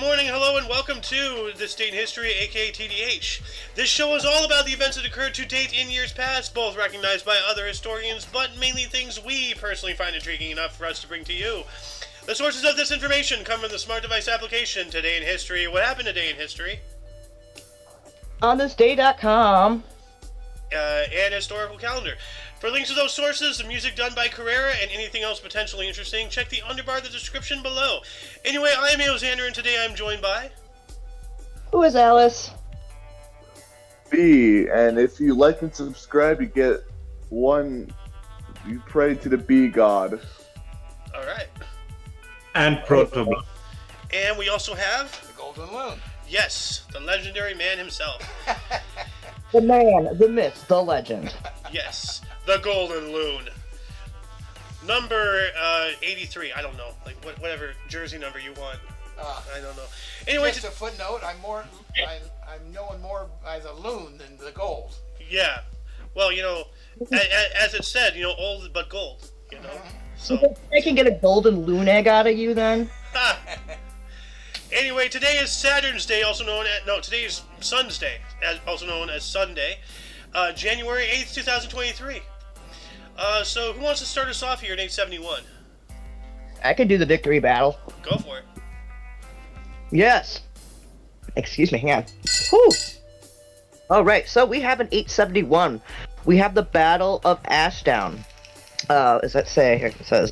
morning, hello, and welcome to This Date in History, aka TDH. This show is all about the events that occurred to date in years past, both recognized by other historians, but mainly things we personally find intriguing enough for us to bring to you. The sources of this information come from the smart device application Today in History. What happened today in history? On thisday.com. And historical calendar. For links to those sources, the music done by Carrera, and anything else potentially interesting, check the underbar of the description below. Anyway, I am Xander, and today I'm joined by... Who is Alice? B, and if you like and subscribe, you get one. You pray to the bee god. Alright. And Protobot. And we also have... The Golden Loon. Yes, the legendary man himself. The man, the myth, the legend. Yes, the Golden Loon. Number 83. I don't know, like whatever jersey number you want. I don't know. Anyway, Just a footnote. I'm known more by the loon than the gold. yeah. Well, you know, as it said, you know, old but gold. You know, so. I can get a golden loon egg out of you then? Anyway, today is Saturn's Day, also known as... No, today is Sun's Day, also known as Sunday. January 8th, 2023. So who wants to start us off here in 871? I can do the victory battle. Go for it. Yes. Excuse me, hang on. Whew. Alright, so we have in 871, we have the Battle of Ashdown. As it say here, it says,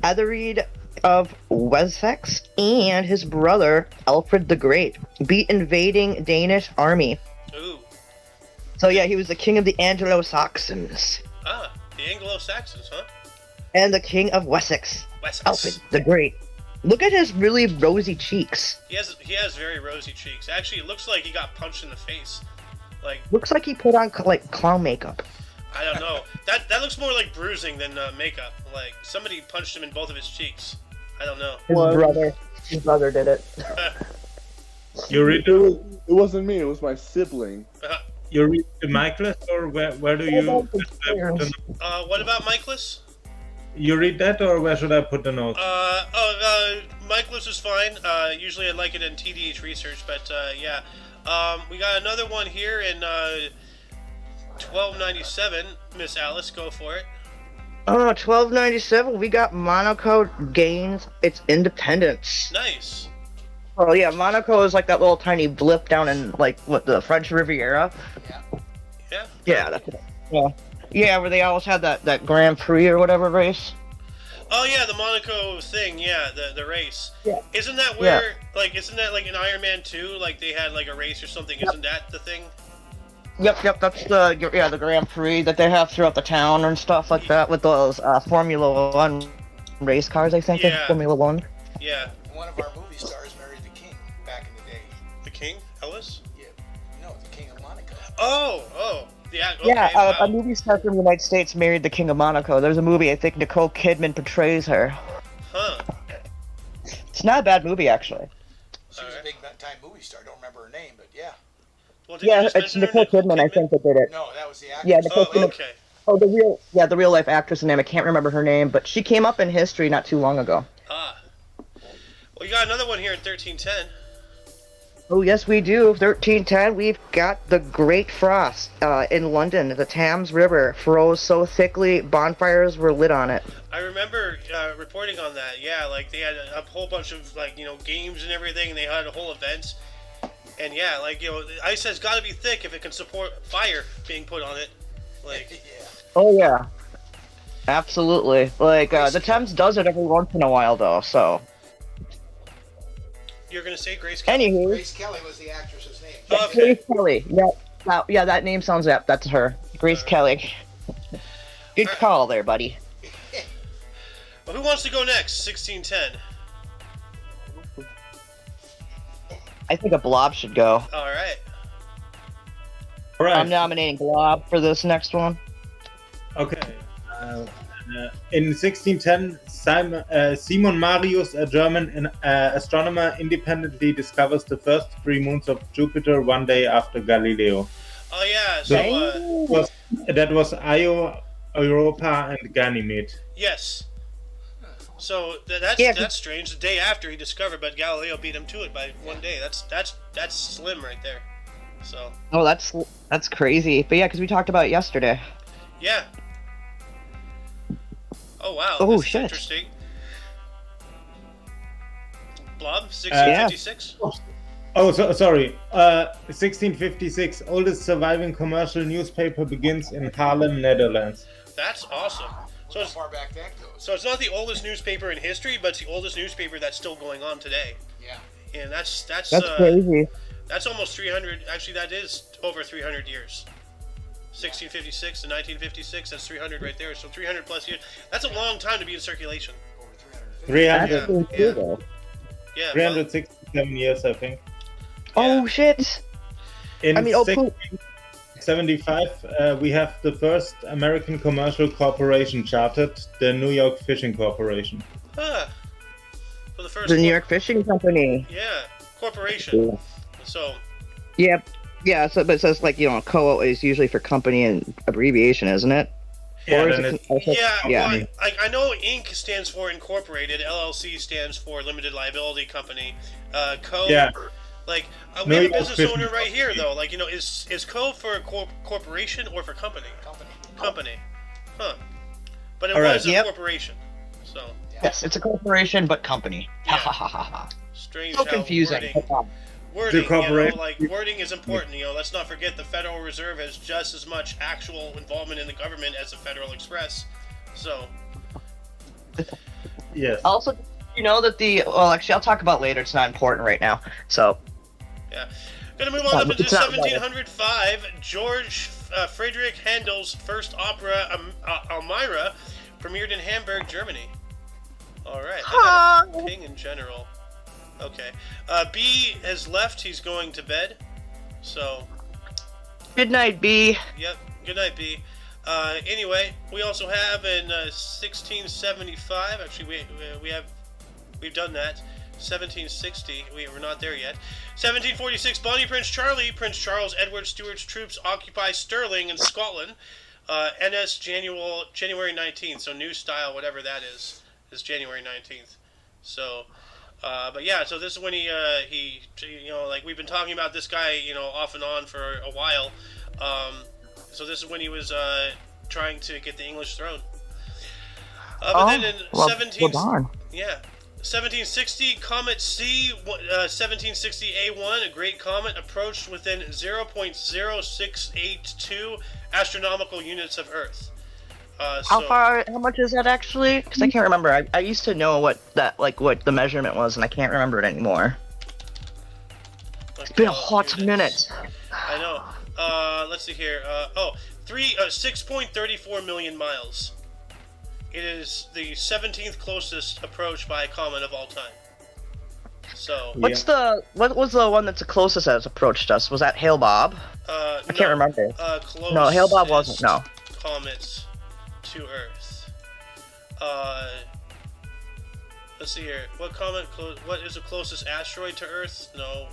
Ethered of Wessex and his brother Alfred the Great beat invading Danish army. Ooh. So yeah, he was the king of the Anglo-Saxons. Ah, the Anglo-Saxons, huh? And the king of Wessex, Wessex. Alfred the Great. Look at his really rosy cheeks. He has very rosy cheeks. Actually, it looks like he got punched in the face. Like, Looks like he put on like clown makeup. I don't know. That looks more like bruising than makeup. Like somebody punched him in both of his cheeks. I don't know. His brother did it. You read It wasn't me. It was my sibling. you read the Michaelis, or where do you? What about Michaelis? You read that, or where should I put the notes? Michaelis is fine. Usually I like it in TDH research, but yeah. We got another one here in 1297. Miss Alice, go for it. 1297, we got Monaco gains its independence. Nice. Oh yeah, Monaco is like that little tiny blip down in like what the French Riviera. Yeah. Yeah, that's it. Yeah, where they always had that Grand Prix or whatever race. Oh yeah, the Monaco thing. Yeah, the race. Yeah. Isn't that where isn't that like in Iron Man 2? Like they had like a race or something. Yep. Isn't that the thing? Yep, that's the Grand Prix that they have throughout the town and stuff like that with those Formula One race cars. I think Yeah. Formula One. Yeah. One of our movie stars married the king back in the day. The King, Ellis. Yeah. No, the king of Monaco. Oh. Yeah. Okay, Yeah, wow. a movie star from the United States married the King of Monaco. There's a movie, I think Nicole Kidman portrays her. Huh. It's not a bad movie, actually. She was a big time movie star. Don't remember her name, but yeah. Well, did you Yeah, just it's mention her Nicole name? Kidman, I think, that did it. No, that was the actress. Yeah, Nicole Oh, Kidman. okay. Oh, the real life actress name. I can't remember her name, but she came up in history not too long ago. Ah. Well, you got another one here in 1310. Oh, yes, we do. 1310, we've got the Great Frost in London. The Thames River froze so thickly, bonfires were lit on it. I remember reporting on that. Yeah, like they had a whole bunch of games and everything, and they had a whole event. And yeah, the ice has got to be thick if it can support fire being put on it. Like, Yeah. Oh, yeah. Absolutely. The Thames does it every once in a while, though, so. you're gonna say Grace Kelly? Anywho. Grace Kelly was the actress's name. Okay. Grace Kelly. Yeah, that name sounds apt. That's her. Grace Kelly. Good call there, buddy. Well, who wants to go next? 1610. I think a Blob should go. All right. All right. I'm nominating Blob for this next one. Okay. In 1610, Simon Marius, a German astronomer, independently discovers the first 3 moons of Jupiter one day after Galileo. Oh yeah. So That was Io, Europa, and Ganymede. yes. So that's strange. The day after he discovered, but Galileo beat him to it by 1 day. That's slim right there. So. Oh, that's crazy. But yeah, because we talked about it yesterday. Yeah. Oh wow. Oh, this shit. Is interesting. Blob 1656. Oh, sorry. 1656. Oldest surviving commercial newspaper begins in Haarlem, Netherlands. That's awesome. So How it's, far back that goes. so it's not the oldest newspaper in history, but it's the oldest newspaper that's still going on today. Yeah. And that's Crazy. That's almost 300. Actually, that is over 300 years. 1656 to 1956. That's 300 right there. So 300 plus years. That's a long time to be in circulation. Over 350. 300, That's Yeah. cool, though. Yeah. 367 years, I think. Oh shit! In I mean, oh, cool. 1675, we have the first American commercial corporation chartered, the New York Fishing Corporation. Huh. For the first. The New York Fishing Company. Yeah. Corporation. Yeah. So. Yep. Yeah. So, but it says like co is usually for company and abbreviation, isn't it? Yeah, Or is then it also- Yeah, yeah. well, I know Inc. stands for Incorporated, LLC stands for Limited Liability Company, Co. Yeah. Like we No, have a yeah, business fishing. owner right here though. Like is Co for a corporation or for company? Company. Huh. But it All right. was a Yep. corporation. So Yes, it's a corporation, but company. Yeah. Ha ha ha ha. strange So how confusing. wording, The corporation- like wording is important. Let's not forget the Federal Reserve has just as much actual involvement in the government as the Federal Express. So Yes. Also, that actually, I'll talk about later. It's not important right now. So, yeah. Gonna move on up into It's not 1705. George Friedrich Handel's first opera, Elmira, premiered in Hamburg, Germany. All right. I got a King in general. Okay. B has left. He's going to bed. So, good night, B. yep. Good night, B. Anyway, we also have in 1675. Actually, we've done that. 1760. We're not there yet. 1746. Bonnie Prince Charlie. Prince Charles Edward Stuart's troops occupy Stirling in Scotland. NS January 19th. So new style, whatever that is January 19th. So. But yeah, so this is when he like we've been talking about this guy, off and on for a while. So this is when he was trying to get the English throne. But then in 1760, Comet C, 1760 A1, a great comet, approached within 0.0682 astronomical units of Earth. How much is that actually? Because I can't remember. I used to know what the measurement was, and I can't remember it anymore. It's been a hot minute. I know. Let's see here. 6.34 million miles. It is the 17th closest approach by a comet of all time. So. What was the one that's the closest that has approached us? Was that Hale Bob? I can't remember. No, Hale Bob wasn't. No. Comets to Earth. Let's see here. What comet? What is the closest asteroid to Earth? No.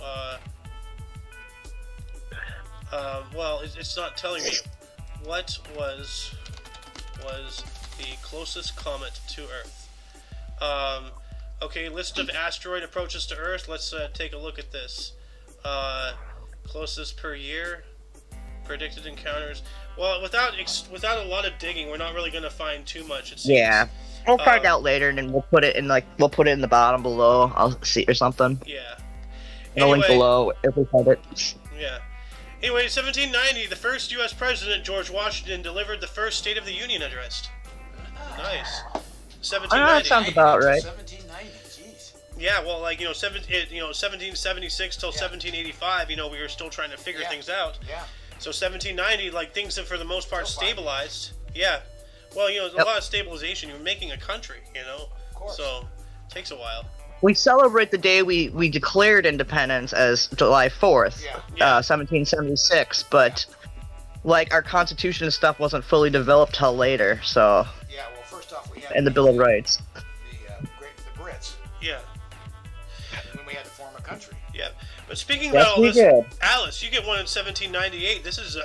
Well, it's not telling me. What was the closest comet to Earth? Okay, list of asteroid approaches to Earth. Let's take a look at this. Closest per year. Predicted encounters. Well, without a lot of digging, we're not really going to find too much. It seems. Yeah, we'll find out later, and then we'll put it in the bottom below. I'll see or something. Yeah. In a link below if we find it. Yeah. Anyway, 1790, the first U.S. president, George Washington, delivered the first State of the Union address. Nice. 1790. That sounds about right. 1790, jeez. Yeah, well, 1776 till 1785, we were still trying to figure things out. Yeah. So 1790, things have for the most part stabilized. Yeah. Well, there's a lot of stabilization. You're making a country, Of course. So it takes a while. We celebrate the day we declared independence as July 4th, Yeah. 1776, but our Constitution and stuff wasn't fully developed till later. So, Yeah, well, first off, we had and the Bill of Rights. the Brits. Yeah. When we had the form a country. Yeah. But speaking Yes, about all we this, did. Alice, you get one in 1798. This is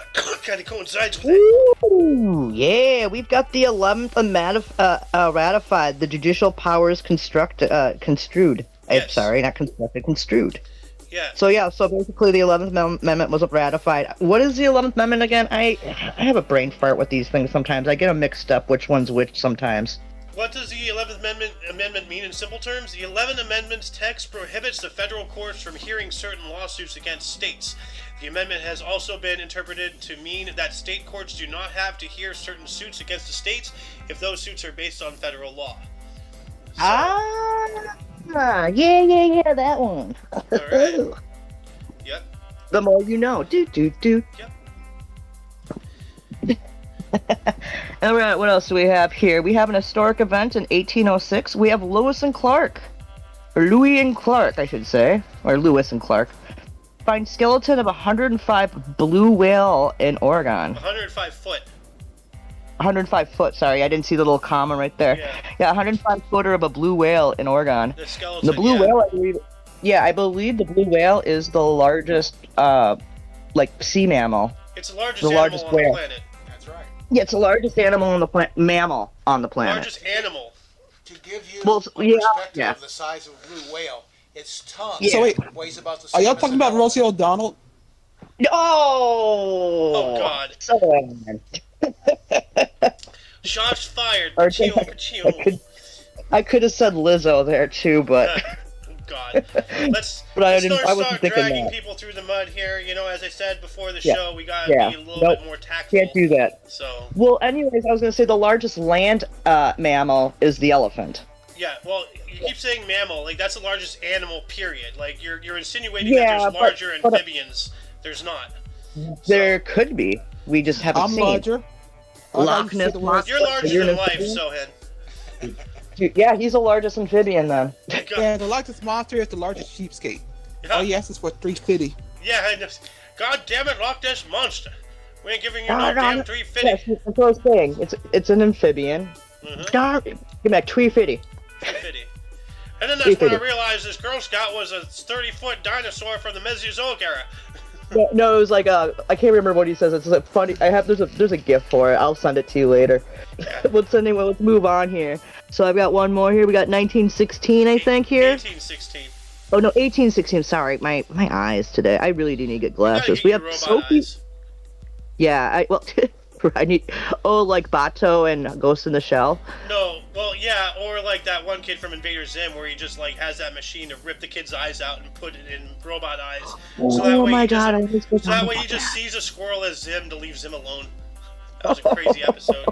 kind of coincides with it. Ooh, yeah, we've got the 11th Amendment ratified. The judicial powers construed. Yes. Sorry, not constructed, construed. Yeah. So basically the 11th Amendment was ratified. What is the 11th Amendment again? I have a brain fart with these things sometimes. I get them mixed up which one's which sometimes. What does the 11th Amendment mean in simple terms? The 11th Amendment's text prohibits the federal courts from hearing certain lawsuits against states. The amendment has also been interpreted to mean that state courts do not have to hear certain suits against the states if those suits are based on federal law. So, Yeah, that one. Alright. Yep. The more you know. Do. Yep. All right, what else do we have here? We have an historic event in 1806. We have Lewis and Clark, I should say, or Lewis and Clark, find skeleton of 105 blue whale in Oregon. 105 foot. 105 foot. Sorry, I didn't see the little comma right there. Yeah, 105 footer of a blue whale in Oregon. The skeleton. The blue whale, I believe. Yeah, I believe the blue whale is the largest, sea mammal. It's the largest The animal largest on whale. the planet. That's right. Yeah, it's the largest animal on the mammal on the planet. Largest animal. To give you Well, a perspective yeah. of the size of a blue whale, its tongue Yeah. So wait, weighs about the Are same y'all as talking an about elephant. Rosie O'Donnell? Oh God. So Shots fired. Or- Pachoo. I could have said Lizzo there too, but God. Let's But I let's didn't- start, I wasn't start thinking dragging that. people through the mud here. You know, as I said before the Yeah. show, we gotta Yeah. be a little Nope. bit more tactful. can't do that. So, Well, anyways, I was gonna say the largest land mammal is the elephant. yeah, well, you keep saying mammal, like that's the largest animal, period. Like you're insinuating Yeah, that there's but- larger but- amphibians. There's not. There could be. We just haven't I'm seen. larger. I like Loch to Ness say the word- Monster. You're larger You're an than life, amphibian? Sohan. Yeah, he's the largest amphibian then. Yeah, the largest monster is the largest cheapskate. Yeah. All he asks is for 350. Yeah, and God damn it, Loch Ness Monster. We ain't giving you no God, damn yes, 350. that's what I was saying. It's an amphibian. Mhm. God, give me that 350. 350. And then that's when I 350. realized this Girl Scout was a 30-foot dinosaur from the Mesozoic era. No, it was like I can't remember what he says. It's like funny. There's a GIF for it. I'll send it to you later. Let's move on here. So I've got one more here. We got 1916, I think here. 1816. Oh no, 1816. Sorry, my eyes today. I really do need to get glasses. Gotta We get have your robot Sophie. eyes. Yeah, I need. Oh, like Bato and Ghost in the Shell. No, well, yeah, or like that one kid from Invader Zim where he just like has that machine to rip the kid's eyes out and put it in robot eyes. So that Oh way my he just, God! I almost So that forgot way he about just sees a squirrel as Zim to leave Zim alone. That was a crazy episode.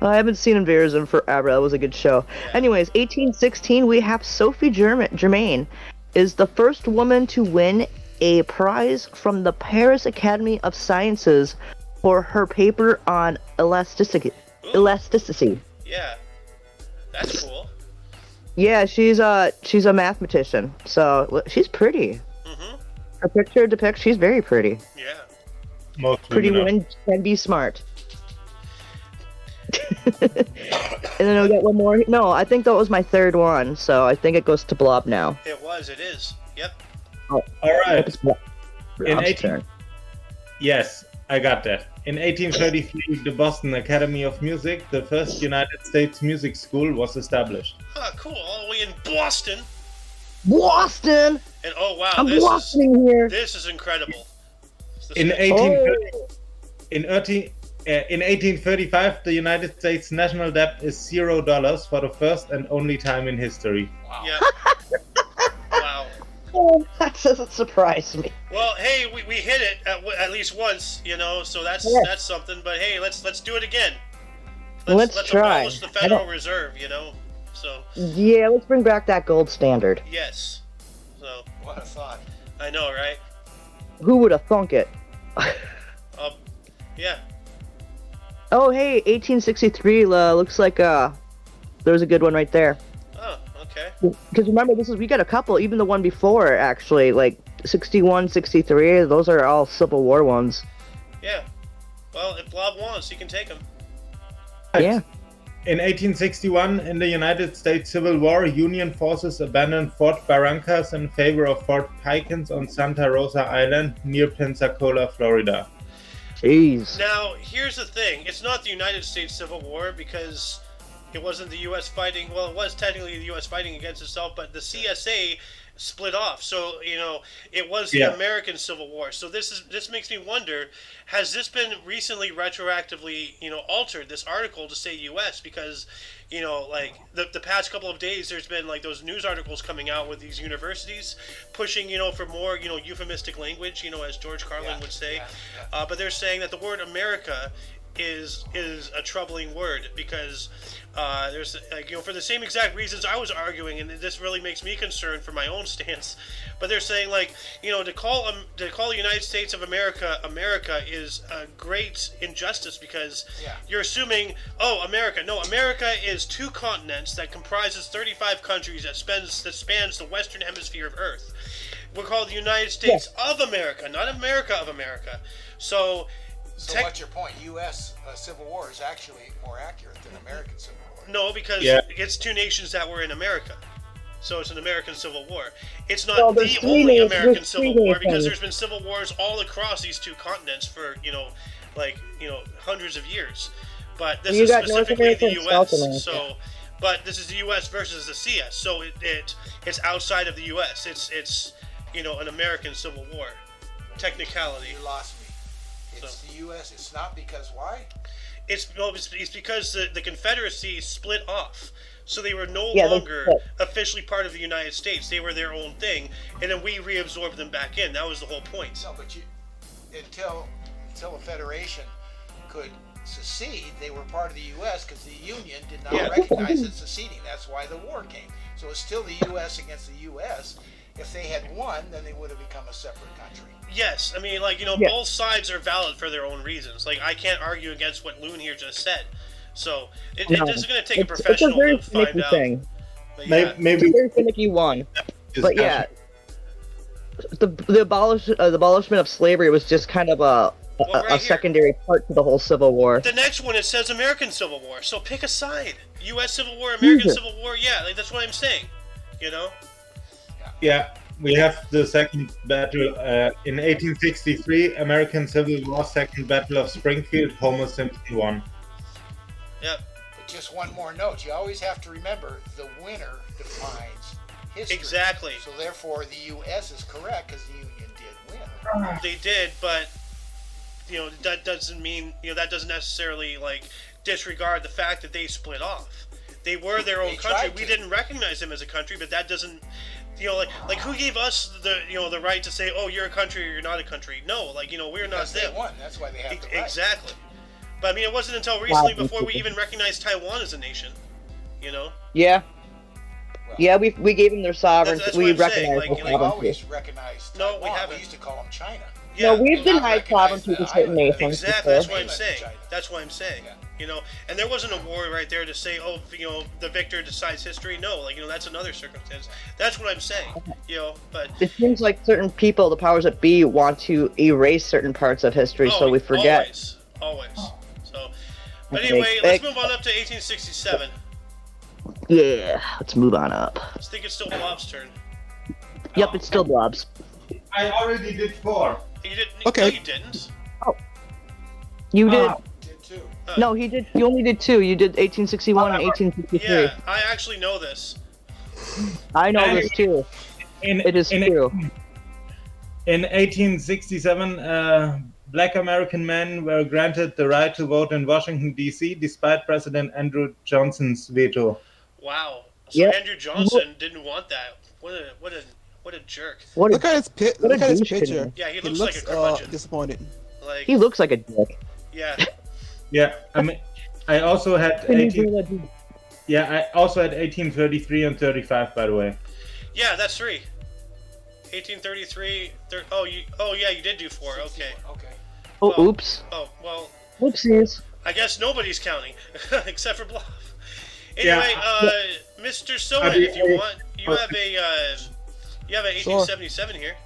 I haven't seen Invader in forever. That was a good show. Yeah. Anyways, 1816, we have Sophie Germain is the first woman to win a prize from the Paris Academy of Sciences for her paper on elasticity. Ooh. Elasticity. Yeah, that's cool. Yeah, she's a mathematician, so she's pretty. Mhm. Her picture depicts she's very pretty. Yeah. Most Pretty women are. women can be smart. And then we got one more. No, I think that was my third one, so I think it goes to Blob now. It is. Yep. All right. It's Blob's In 18 turn. Yes, I got that. In 1833, the Boston Academy of Music, the first United States music school, was established. Huh, cool. All the way in Boston. Boston! And oh wow, I'm Boston here. this is incredible. In This- 1830, in 1835, the United States national debt is $0 for the first and only time in history. Wow. Yeah. Wow. Oh, that doesn't surprise me. Well, hey, we hit it at least once, you know, so that's Yeah. that's something. But hey, let's do it again. Let's try. abolish the I Federal don't- Reserve, you know. So Yeah, let's bring back that gold standard. yes. So What a thought. I know, right? Who would have thunk it? Yeah. Oh, hey, 1863 looks like there was a good one right there. Oh, okay. Because remember, we got a couple, even the one before, actually, like 61, 63, those are all Civil War ones. Yeah. Well, if Blob wants, he can take them. Yeah. In 1861, in the United States Civil War, Union forces abandoned Fort Barrancas in favor of Fort Pickens on Santa Rosa Island near Pensacola, Florida. Jeez. Now, here's the thing. It's not the United States Civil War because it wasn't the U.S. fighting. Well, it was technically the U.S. fighting against itself, but the CSA split off. So, it was the American Civil War. So this makes me wonder, has this been recently retroactively, altered, this article, to say U.S.? Because, like, the past couple of days, there's been, like, those news articles coming out with these universities pushing, for more, euphemistic language, as George Carlin would say. But they're saying that the word America is a troubling word because there's for the same exact reasons I was arguing, and this really makes me concerned for my own stance. But they're saying to call the United States of America America is a great injustice because you're assuming America. No, America is two continents that comprises 35 countries that spans the Western Hemisphere of Earth. We're called the United States of America, not America of America. So what's your point? U.S. Civil War is actually more accurate than American Civil War. No, because it's two nations that were in America. So it's an American Civil War. It's not the only American Civil War because there's been civil wars all across these two continents for, hundreds of years. But this is specifically the U.S. But this is the U.S. versus the CS. So it's outside of the U.S. It's an American Civil War. Technicality. You lost me. It's the U.S. It's not because why? It's because the Confederacy split off, so they were no longer officially part of the United States. They were their own thing, and then we reabsorbed them back in. That was the whole point. No, but until a federation could secede, they were part of the U.S. because the Union did not recognize it seceding. That's why the war came. So it's still the U.S. against the U.S. If they had won, then they would have become a separate country. Yes, I mean, both sides are valid for their own reasons. Like, I can't argue against what Loon here just said. So, this is going to take a professional to find out. But maybe it's a very finicky one. But the abolishment of slavery was just kind of a secondary part to the whole Civil War. The next one, it says American Civil War. So pick a side. U.S. Civil War, American Civil War. Yeah, that's what I'm saying. Yeah, we have the second battle in 1863, American Civil War, Second Battle of Springfield, Homer Simpson won. Yep. But just one more note. You always have to remember the winner defines history. Exactly. So therefore, the U.S. is correct because the Union did win. They did, but that doesn't mean that doesn't necessarily disregard the fact that they split off. They were their own country. We didn't recognize them as a country, but that doesn't. Who gave us the right to say, oh, you're a country or you're not a country? No, we're not them. They won. That's why they have the right. Exactly. But I mean, it wasn't until recently before we even recognized Taiwan as a nation. Yeah. Yeah, we gave them their sovereignty. That's we recognized their sovereignty. always recognized Taiwan. No, we haven't. We used to call them China. Yeah, no, we've denied sovereignty to certain nations. Exactly. That's what I'm saying. That's what I'm saying. And there wasn't a war right there to say, oh, the victor decides history. No, that's another circumstance. That's what I'm saying. But it seems like certain people, the powers that be, want to erase certain parts of history, so we forget. Always. So, but anyway, let's move on up to 1867. Yeah, let's move on up. I think it's still Blob's turn. Yep, it's still Blob's. I already did 4. You didn't? Okay. No, you didn't. Oh. You did. Did 2. No, he did. You only did 2. You did 1861 and 1863. Yeah, I actually know this. I know this too. It is true. In 1867, Black American men were granted the right to vote in Washington, D.C., despite President Andrew Johnson's veto. Wow. So Andrew Johnson didn't want that. What a jerk. Look at his picture. Yeah, he looks like a curmudgeon. Disappointed. He looks like a dick. Yeah. Yeah, I mean, I also had 1833 and 35, by the way. Yeah, that's 3. 1833. You did do 4. Okay. Oh, oops. Oh, well. Whoopsies. I guess nobody's counting, except for Bluff. Anyway, Mr. Soen, if you want, you have a 1877 here.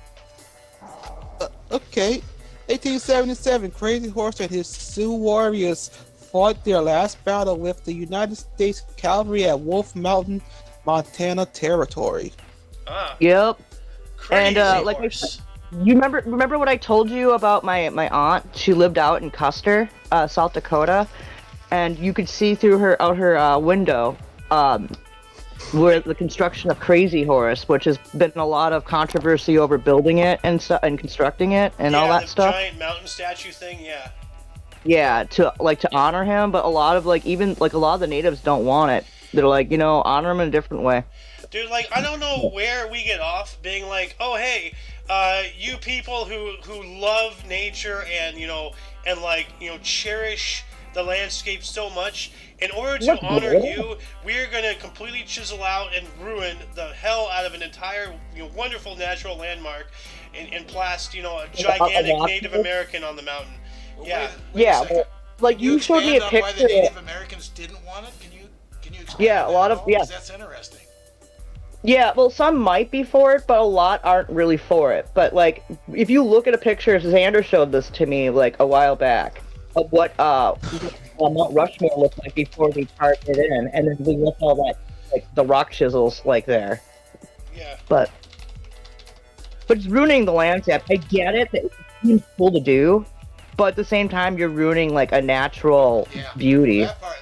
Okay. 1877, Crazy Horse and his Sioux Warriors fought their last battle with the United States Cavalry at Wolf Mountain, Montana Territory. Ah, Yep. crazy And, like I horse. You remember what I told you about my aunt? She lived out in Custer, South Dakota, and you could see through her window where the construction of Crazy Horse, which has been a lot of controversy over building it and constructing it and all that the stuff. giant mountain statue thing, yeah. Yeah, to honor him, but a lot of even a lot of the natives don't want it. They're like, honor him in a different way. Dude, like, I don't know where we get off being like, oh, hey, you people who love nature and, cherish the landscape so much, in order to honor you, we're going to completely chisel out and ruin the hell out of an entire, wonderful natural landmark and plast, a gigantic Native American on the mountain. Well, Yeah. wait a second. Like, you showed me a Expand on picture. why the Native Americans didn't want it? Can you explain Yeah, a that lot at of- all? yeah. 'Cause that's interesting. Yeah, well, some might be for it, but a lot aren't really for it. But, if you look at a picture, Xander showed this to me, a while back, of what Mount Rushmore looked like before we carved it in, and then we left all that, the rock chisels, there. Yeah. But it's ruining the landscape. I get it, that it seems cool to do, but at the same time, you're ruining, a natural Yeah. beauty. That part,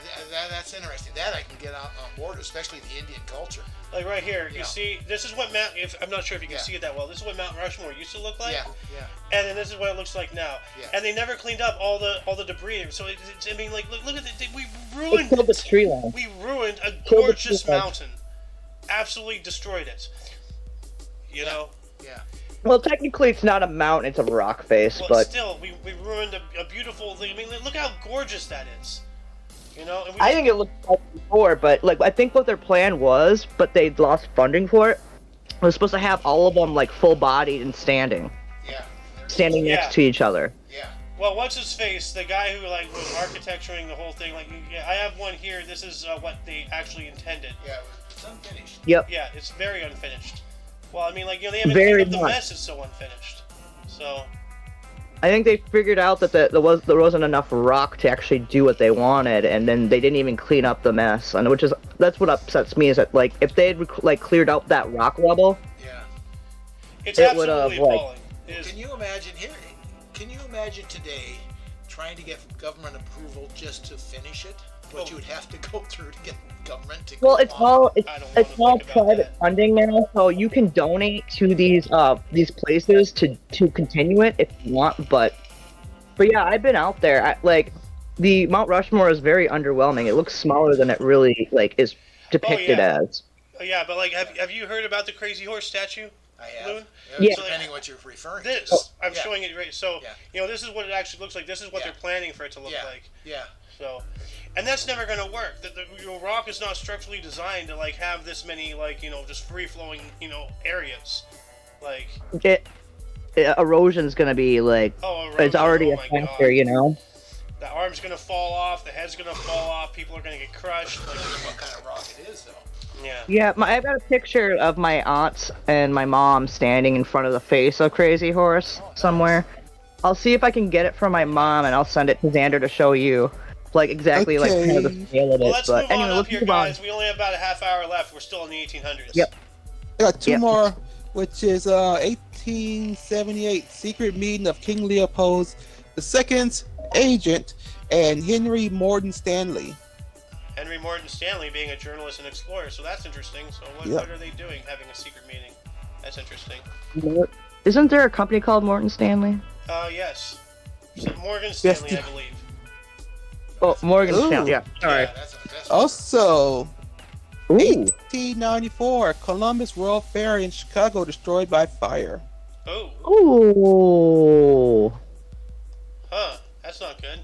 that's interesting. That I can get on board, especially the Indian culture. Like right here, Yeah. you see, this is what I'm not sure if you can see it that well. This is what Mount Rushmore used to look like. Yeah, yeah. And then this is what it looks like now. Yeah. And they never cleaned up all the debris. So look at it. We It ruined killed the it. tree line. We ruined a Killed the gorgeous tree line. mountain. Absolutely destroyed it. You know. Yeah. Well, technically, it's not a mountain; it's a rock face. Well, but still, we ruined a beautiful thing. I mean, look how gorgeous that is. And we I think it looked like before. But I think what their plan was, but they lost funding for it. Was supposed to have all of them full-bodied and standing Yeah. next Yeah. to each other. Yeah. Well, what's his face? The guy who was architecturing the whole thing. I have one here. This is what they actually intended. Yeah. It's unfinished. Yep. Yeah, it's very unfinished. Well, I mean, they haven't Very cleaned up the much. mess. It's so unfinished. So I think they figured out that there wasn't enough rock to actually do what they wanted, and then they didn't even clean up the mess. And that's what upsets me is that if they had cleared up that rock level, Yeah. it's It would've, absolutely appalling. It is- Can you imagine here? Can you imagine today trying to get government approval just to finish it? What Oh. you would have to go through to get government to. well, go it's on? all I don't it's wanna all think about private that. funding now, so you can donate to these places to continue it if you want. But yeah, I've been out there. The Mount Rushmore is very underwhelming. It looks smaller than it really is depicted yeah. as. Yeah, but have you heard about the Crazy Horse statue? I have. Loon? Yeah. Depending what you're referring to. This I'm Yeah. showing it right. So Yeah. this is what it actually looks like. This is what Yeah. they're planning for it to look Yeah. like. Yeah. So, and that's never going to work. The rock is not structurally designed to have this many just free flowing ereas. Erosion's gonna be erosion, it's already oh a my factor, God. The arm's gonna fall off. The head's gonna fall off. People are gonna get crushed. What kind of rock it is, though? Yeah. Yeah, I've got a picture of my aunts and my mom standing in front of the face of Crazy Horse somewhere. I'll see if I can get it from my mom, and I'll send it to Xander to show you, exactly kind of the scale of Well, it. let's But move anyway, on up let's here, move on. guys. We only have about a half hour left. We're still in the 1800s. Yep. I got two Yep. more, which is 1878 secret meeting of King Leopold II's agent and Henry Morton Stanley. Henry Morton Stanley being a journalist and explorer, so that's interesting. So what are they doing, having a secret meeting? That's interesting. Isn't there a company called Morton Stanley? Yes. So Morgan Stanley, Yes. I believe. Oh, Morgan Ooh. Stanley. Yeah. Sorry. Yeah, that's an investment. Also, Ooh. 1894 Columbus World Fair in Chicago destroyed by fire. Oh. Ooh. Huh. That's not good.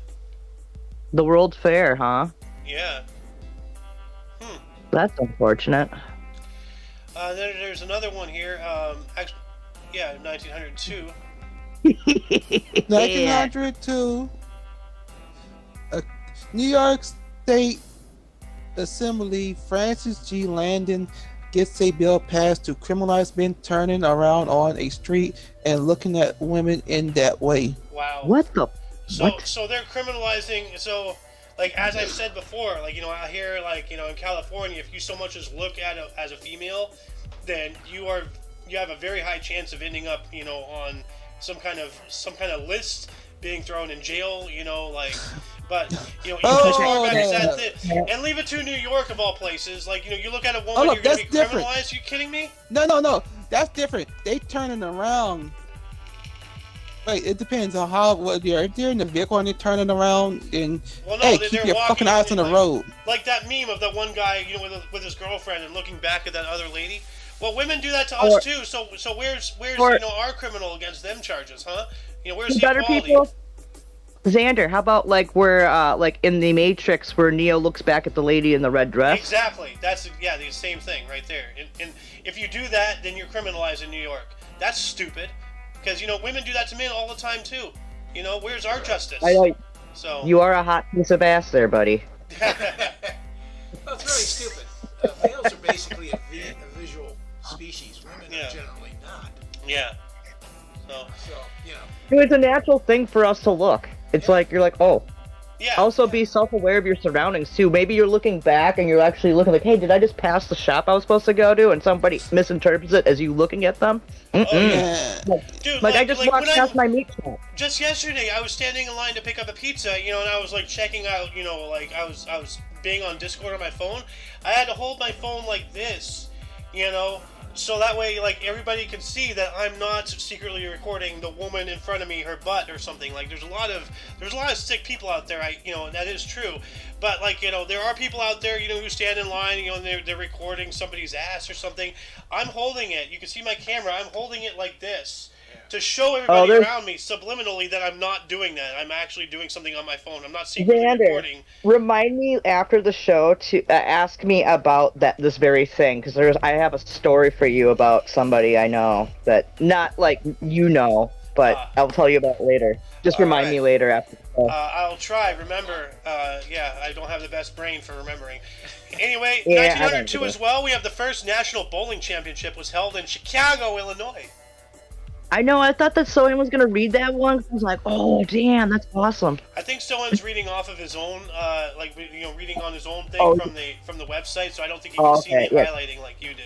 The World's Fair, huh? Yeah. That's unfortunate. There's another one here. 1902. 1902, New York State Assembly Francis G. Landon gets a bill passed to criminalize men turning around on a street and looking at women in that way. Wow. What the? So What? so they're criminalizing. So like as I've said before, like out here, like in California, if you so much as look at as a female, then you have a very high chance of ending up on some kind of list, being thrown in jail, like. But even as far back as that, and leave it to New York of all places. Like you look at a woman, you're gonna be criminalized. Are you kidding me? No, that's different. They turning around. Wait, it depends on if they're in the vehicle and they're turning around, and keep your fucking eyes on the road. Like that meme of that one guy, with his girlfriend and looking back at that other lady. Well, women do that to us too. So where's our criminal against them charges, huh? Where's the equality? People? Xander, how about like where like in the Matrix where Neo looks back at the lady in the red dress? Exactly. That's the same thing right there. And if you do that, then you're criminalized in New York. That's stupid. Because women do that to men all the time too. Where's our justice? I know. So you are a hot piece of ass there, buddy. Well, it's really stupid. Males are basically a visual species. Women are generally not. Yeah. So It's a natural thing for us to look. It's like you're like, oh. Yeah. Also, be self-aware of your surroundings too. Maybe you're looking back and you're actually looking like, hey, did I just pass the shop I was supposed to go to? And somebody misinterprets it as you looking at them. Oh, yeah. Dude, I just walked past my meat shop. Just yesterday, I was standing in line to pick up a pizza, and I was like checking out, like I was being on Discord on my phone. I had to hold my phone like this, so that way, like, everybody can see that I'm not secretly recording the woman in front of me, her butt or something. Like, there's a lot of sick people out there. That is true. But like, there are people out there, who stand in line, and they're recording somebody's ass or something. I'm holding it. You can see my camera. I'm holding it like this to show everybody around me subliminally that I'm not doing that. I'm actually doing something on my phone. I'm not secretly recording. Remind me after the show to ask me about this very thing, because I have a story for you about somebody I know that not like but I'll tell you about it later. Just remind me later after the show. I'll try. Remember, I don't have the best brain for remembering. Anyway, 1902 as well, we have the first National Bowling Championship was held in Chicago, Illinois. I know, I thought that someone was going to read that one. I was like, oh, damn, that's awesome. I think someone's reading off of his own, reading on his own thing from the website, so I don't think you can see me highlighting like you do.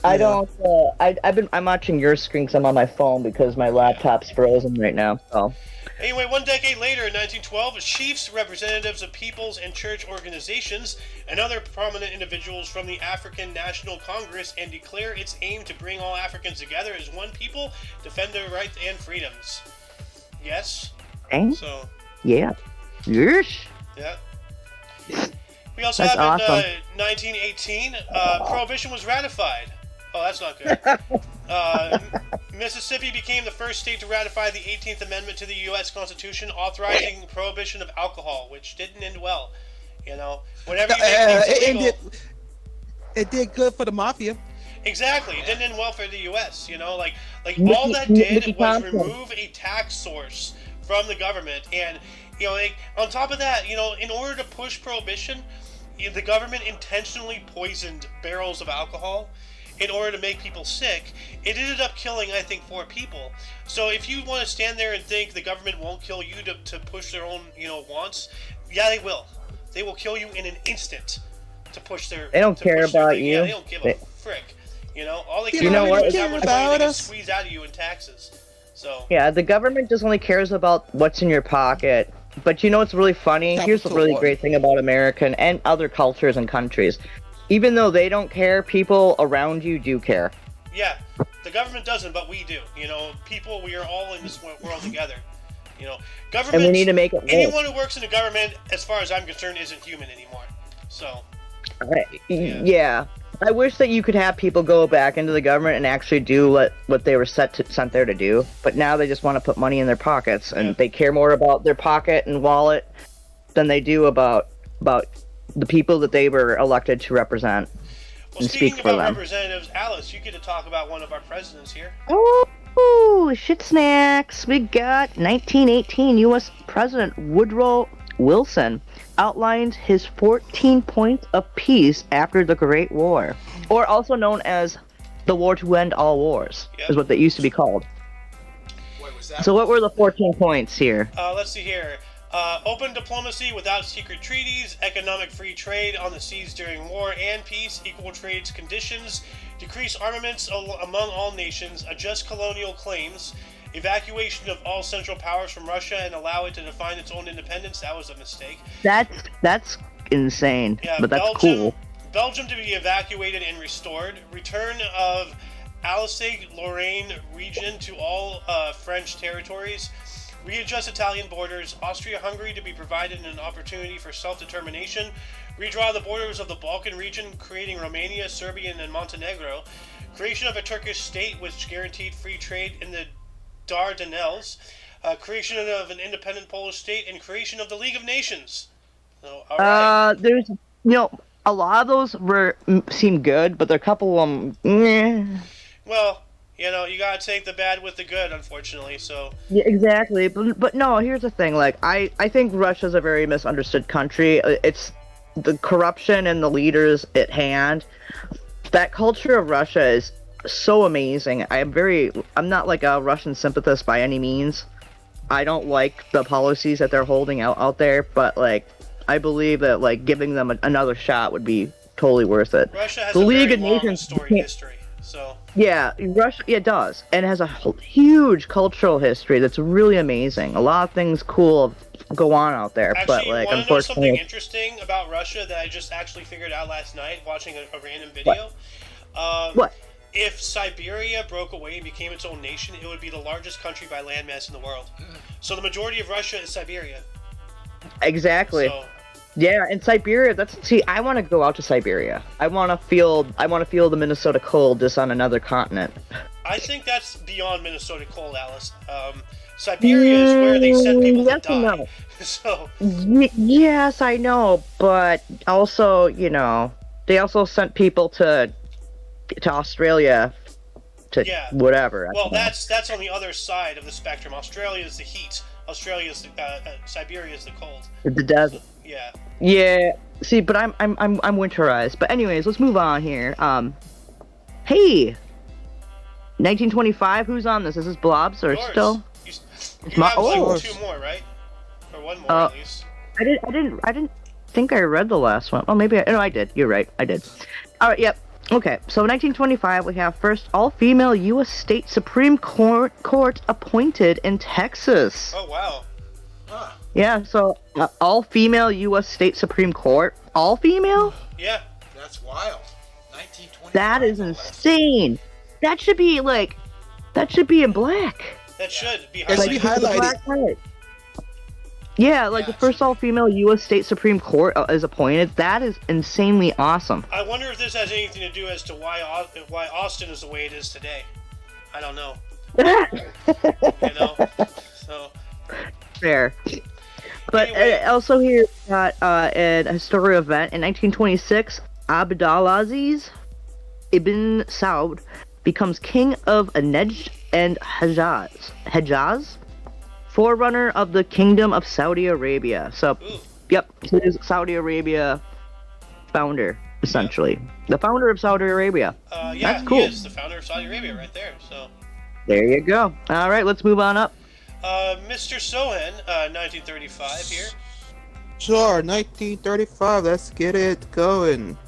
I don't, I'm watching your screen because I'm on my phone because my laptop's frozen right now, so. Anyway, 1 decade later, in 1912, chiefs, representatives of peoples and church organizations, and other prominent individuals from the African National Congress and declare its aim to bring all Africans together as one people, defend their rights and freedoms. Yes? So. Yeah. Yes. Yeah. We also have in 1918, Prohibition was ratified. Oh, that's not good. Mississippi became the first state to ratify the 18th Amendment to the U.S. Constitution, authorizing prohibition of alcohol, which didn't end well. Whenever you make things illegal, it did good for the mafia. Exactly, it didn't end well for the U.S. Like all that did was remove a tax source from the government, and on top of that, in order to push prohibition, the government intentionally poisoned barrels of alcohol in order to make people sick. It ended up killing, I think, 4 people. So if you want to stand there and think the government won't kill you to push their own, wants, yeah, they will. They will kill you in an instant to push their. They don't care about you. Yeah, they don't give a frick. All they care about is how much money they can squeeze out of you in taxes. So. Yeah, the government just only cares about what's in your pocket. But what's really funny? Here's the really great thing about American and other cultures and countries. Even though they don't care, people around you do care. Yeah, the government doesn't, but we do. People, we are all in this world together. Government. And we need to make it work. Anyone who works in the government, as far as I'm concerned, isn't human anymore. So. Yeah. I wish that you could have people go back into the government and actually do what they were sent there to do. But now they just want to put money in their pockets, and they care more about their pocket and wallet than they do about the people that they were elected to represent and speak for them. Speaking about representatives, Alice, you get to talk about one of our presidents here. Oh, shit snacks. We got 1918 U.S. President Woodrow Wilson outlined his 14 points of peace after the Great War, or also known as the War to End All Wars, is what they used to be called. What was that? So what were the 14 points here? Let's see here. Open diplomacy without secret treaties, economic free trade on the seas during war and peace, equal trade conditions, decrease armaments among all nations, adjust colonial claims, evacuation of all central powers from Russia and allow it to define its own independence. That was a mistake. That's insane, Yeah, but that's cool. Belgium to be evacuated and restored. Return of Alsace-Lorraine region to all French territories. Readjust Italian borders. Austria-Hungary to be provided an opportunity for self-determination. Redraw the borders of the Balkan region, creating Romania, Serbia, and Montenegro. Creation of a Turkish state which guaranteed free trade in the Dardanelles. Creation of an independent Polish state, and creation of the League of Nations. So, all right. There's, a lot of those seem good, but there are a couple of them. Well, you gotta take the bad with the good, unfortunately. So. Yeah, exactly. But no, here's the thing. Like, I think Russia's a very misunderstood country. It's the corruption and the leaders at hand. That culture of Russia is so amazing. I'm not like a Russian sympathist by any means. I don't like the policies that they're holding out there, but like, I believe that like giving them another shot would be totally worth it. Russia has the a League very of long Nations storied history, so. Yeah, Russia. Yeah, it does, and it has a huge cultural history that's really amazing. A lot of things cool go on out there, Actually, but like, want to know unfortunately, something interesting about Russia that I just actually figured out last night watching a random video? What? If Siberia broke away and became its own nation, it would be the largest country by landmass in the world. So the majority of Russia is Siberia. Exactly. So, yeah, in Siberia, I want to go out to Siberia. I want to feel the Minnesota cold just on another continent. I think that's beyond Minnesota cold, Alice. Siberia is where they send people to die. No. So. Yes, I know, but also, they also sent people to Australia to whatever. Well, that's on the other side of the spectrum. Australia is the heat. Siberia is the cold. The desert. Yeah. Yeah. See, but I'm winterized. But anyways, let's move on here. Hey, 1925. Who's on this? Is this Blobs or still? You have like two more, right? Or one more at least. I didn't think I read the last one. Oh, maybe I did. You're right. I did. All right. Yep. Okay, so 1925, we have first all-female U.S. State Supreme Court appointed in Texas. Oh, wow. Huh. Yeah, so all-female U.S. State Supreme Court. All-female? Yeah. That's wild. 1925. That is insane. That should be, in black. That should be highlighted. Yeah, the first all-female U.S. State Supreme Court is appointed. That is insanely awesome. I wonder if this has anything to do as to why Austin is the way it is today. I don't know. So. Fair. But anyway. Also here got a historical event in 1926. Abdulaziz ibn Saud becomes king of Najd and Hejaz. Forerunner of the Kingdom of Saudi Arabia. So, yep, he is Saudi Arabia founder, essentially. Yeah. The founder of Saudi Arabia. That's cool. He is the founder of Saudi Arabia right there, so. There you go. All right, let's move on up. Mr. Sohan, 1935 here. Sure, 1935, let's get it going.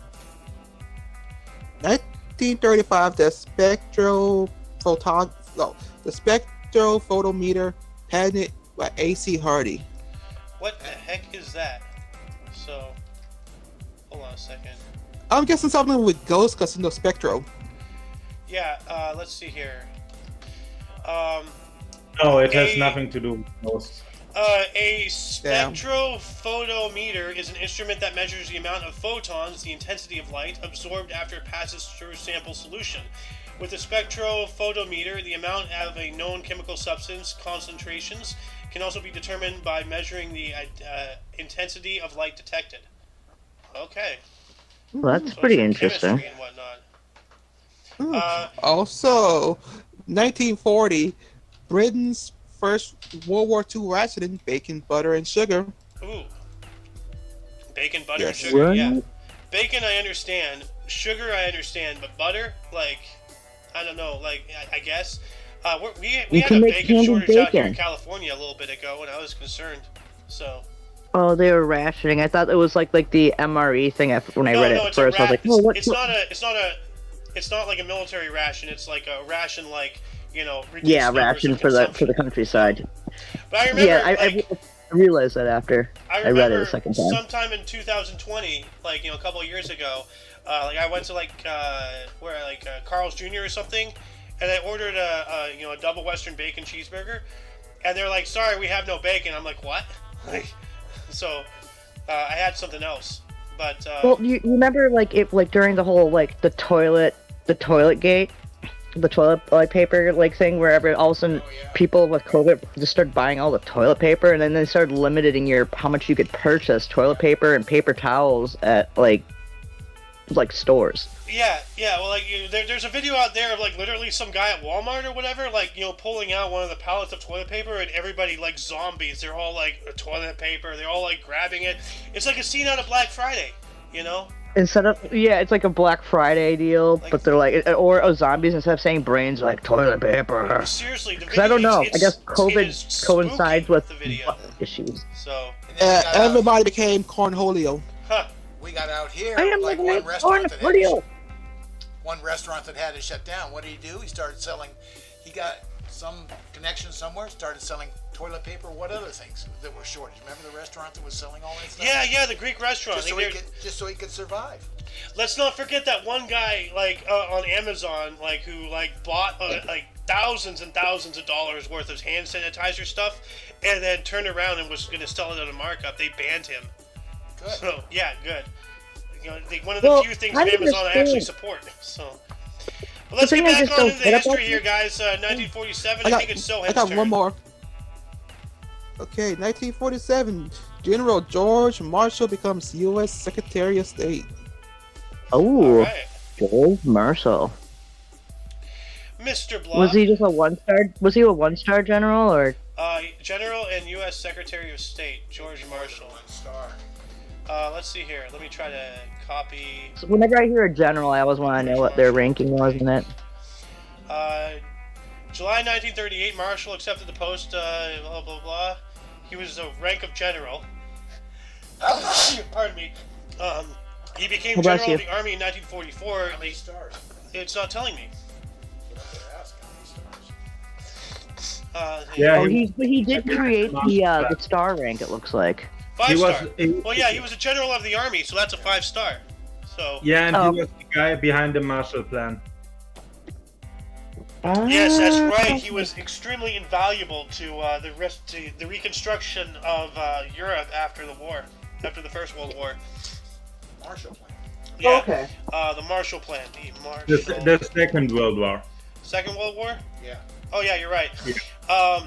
1935, the spectrophotometer patented by A.C. Hardy. What the heck is that? So, hold on a second. I'm guessing something with ghosts, because spectro. Yeah, let's see here. No, it has nothing to do with ghosts. A spectrophotometer is an instrument that measures the amount of photons, the intensity of light, absorbed after it passes through sample solution. With a spectrophotometer, the amount of a known chemical substance concentrations can also be determined by measuring the intensity of light detected. Okay. Well, that's pretty interesting. And whatnot. Also, 1940, Britain's first World War II ration, bacon, butter, and sugar. Ooh. Bacon, butter, and sugar, yeah. Bacon, I understand. Sugar, I understand. But butter, I don't know, I guess. We had a bacon shortage out here in California a little bit ago, and I was concerned. So. Oh, they were rationing. I thought it was like the MRE thing when I read it it's first. I was like, oh, what's it's not like a military ration. It's like a ration, like reduced yeah, numbers ration of for the consumption. countryside. But I remember, I realized that after I read it a second time. Sometime in 2020, like a couple of years ago, like I went to Carl's Jr. or something, and I ordered a double Western bacon cheeseburger, and they're like, "Sorry, we have no bacon." I'm like, "What?" Like, so I had something else, but well, you remember during the whole the toilet gate, the toilet paper thing, wherever all of a sudden people with COVID just started buying all the toilet paper, and then they started limiting how much you could purchase toilet paper and paper towels at stores. Yeah. Well, there's a video out there of literally some guy at Walmart or whatever, pulling out one of the pallets of toilet paper, and everybody like zombies. They're all toilet paper. They're all grabbing it. It's like a scene out of Black Friday, Instead of it's like a Black Friday deal, but they're or zombies, instead of saying brains, toilet paper. Seriously, because I don't know. I guess COVID coincides with the video issues. So everybody became cornholio. Huh. We got out here I am like living one restaurant that had to shut down. What did he do? He started selling. He got some connection somewhere. Started selling toilet paper. What other things that were shortage? Remember the restaurant that was selling all that stuff? Yeah, the Greek restaurant. Just so he could survive. Let's not forget that one guy on Amazon who bought thousands and thousands of dollars worth of hand sanitizer stuff, and then turned around and was going to sell it at a markup. They banned him. Good. So yeah, good. One of the few things on Amazon I actually support. So, but let's get back on into the history here, guys. 1947. I think it's so. I got one more. Okay, 1947. General George Marshall becomes U.S. Secretary of State. Oh, right. George Marshall. Mr. Block. Was he just a one-star? Was he a one-star general or? General and U.S. Secretary of State George Marshall. 1 star. Let's see here. Let me try to copy. So whenever I hear a general, I always want to know what their ranking was in it. July 1938, Marshall accepted the post, blah, blah, blah. He was the rank of general. Pardon me. He became general of the Army in 1944. How many stars? It's not telling me. He did create the star rank, it looks like. 5-star. Well, yeah, he was a general of the Army, so that's a 5-star. So. Yeah, and he was the guy behind the Marshall Plan. Yes, that's right. He was extremely invaluable to the reconstruction of Europe after the war, after the First World War. Marshall Plan. Yeah. Okay. The Marshall Plan. The Second World War. Second World War? Yeah. Oh yeah, you're right. Yeah.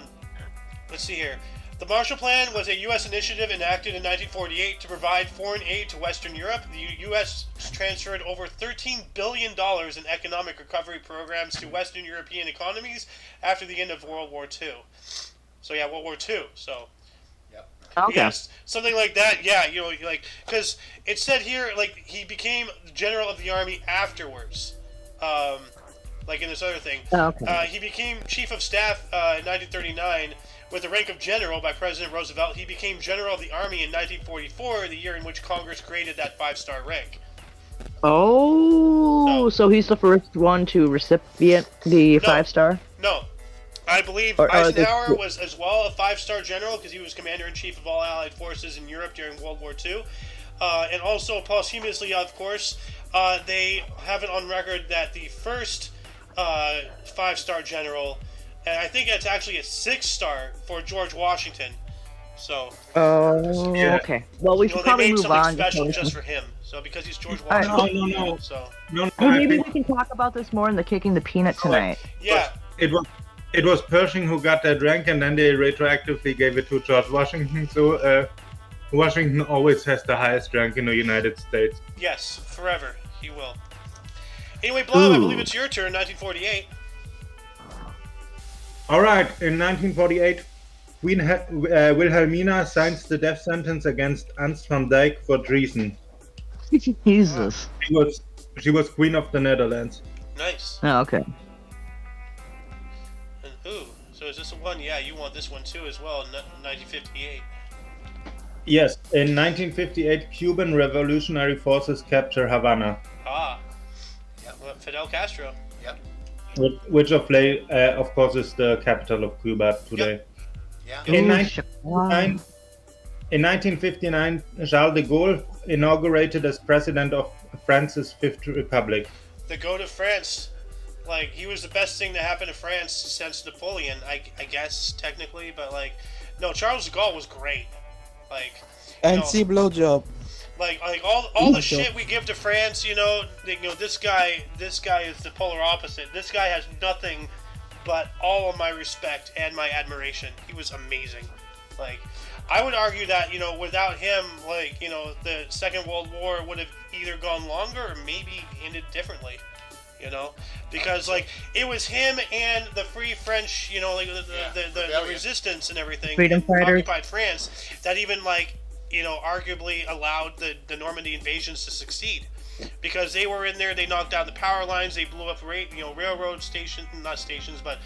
Let's see here. The Marshall Plan was a U.S. initiative enacted in 1948 to provide foreign aid to Western Europe. The U.S. transferred over $13 billion in economic recovery programs to Western European economies after the end of World War II. So yeah, World War II. So. Yep. Okay. Yes, something like that. Yeah, because it said here, he became general of the Army afterwards. In this other thing. Okay. He became chief of staff in 1939 with the rank of general by President Roosevelt. He became general of the Army in 1944, the year in which Congress created that 5-star rank. Oh, so he's the first one to recipient the 5-star? No. I believe Eisenhower was as well a 5-star general because he was commander-in-chief of all Allied forces in Europe during World War II. And also posthumously, of course, they have it on record that the first 5-star general, and I think it's actually a 6-star for George Washington. So. Oh, okay. Well, we should probably move on. They made something special just for him. So because he's George Washington. No. So. No, maybe we can talk about this more in the Kicking the Peanut tonight. Yeah. It was Pershing who got that rank, and then they retroactively gave it to George Washington. So Washington always has the highest rank in the United States. Yes, forever he will. Anyway, Blob, I believe it's your turn. 1948. All right, in 1948, Queen Wilhelmina signs the death sentence against Ernst van Dyck for treason. Jesus. She was Queen of the Netherlands. Nice. Oh, okay. And so is this the one? Yeah, you want this one too as well. 1958. Yes, in 1958, Cuban revolutionary forces capture Havana, Ah, Yep. Fidel Castro. Yep. which of course, is the capital of Cuba today. Yeah. In Ooh, 1959, in 1959, Charles de Gaulle inaugurated as president of France's Fifth Republic. The goat of France. Like, he was the best thing to happen to France since Napoleon, I guess, technically, but, like, no, Charles de Gaulle was great. Like, you know, Anti blowjob. like all the shit we give to France, this guy is the polar opposite. This guy has nothing but all of my respect and my admiration. He was amazing. Like, I would argue that, without him, the Second World War would have either gone longer or maybe ended differently. Because it was him and the Free French, the resistance and everything, Freedom fighters. occupied France, that even arguably allowed the Normandy invasions to succeed, because they were in there, they knocked down the power lines, they blew up railroad stations, not stations, but